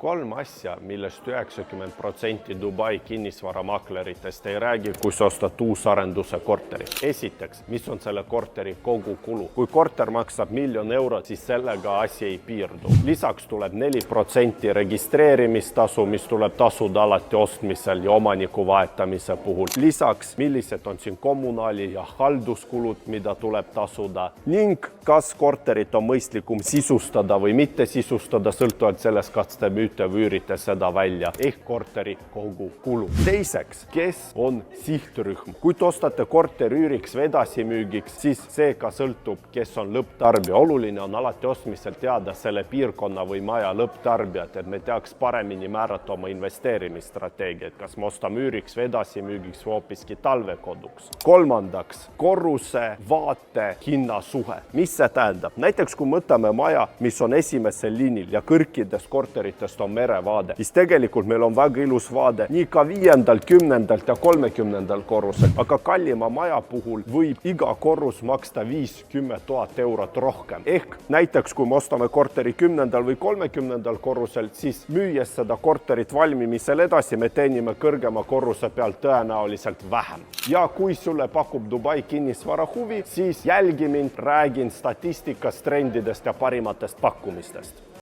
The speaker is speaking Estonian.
3 asja, millest 90% Dubai kinnisvaramakleritest ei räägi, kui sa ostad uusarenduse korteri. Esiteks, mis on selle korteri kogukulu? Kui korter maksab 1 000 000 eurot, siis sellega asi ei piirdu. Lisaks tuleb 4% registreerimistasu, mis tuleb tasuda alati ostmisel ja omaniku vahetamise puhul. Lisaks, millised on siin kommunaali- ja halduskulud, mida tuleb tasuda ning kas korterit on mõistlikum sisustada või mitte sisustada, sõltuvalt sellest, kas te müüte või üürite seda välja, ehk korteri kogukulu. Teiseks, kes on sihtrühm? Kui te ostate korteri üüriks või edasimüügiks, siis see ka sõltub, kes on lõpptarbija. Oluline on alati ostmisel teada selle piirkonna või maja lõpptarbijat, et me teaks paremini määrata oma investeerimisstrateegiat, kas me ostame üüriks või edasimüügiks või hoopiski talvekoduks. Kolmandaks, korruse vaate hinnasuhe. Mis see tähendab? Näiteks kui mõtleme maja, mis on esimesel liinil ja kõrkidest korteritest on merevaade, siis tegelikult meil on väga ilus vaade nii ka 5., 10. ja 30. korrusel, aga kallima maja puhul võib iga korrus maksta 5-10 000 eurot rohkem. Ehk näiteks kui me ostame korteri 10. või 30. korrusel, siis müües seda korterit valmimisel edasi, me teenime kõrgema korruse pealt tõenäoliselt vähem. Ja kui sulle pakub Dubai kinnisvara huvi, siis jälgi mind, räägin statistikast, trendidest ja parimatest pakkumistest.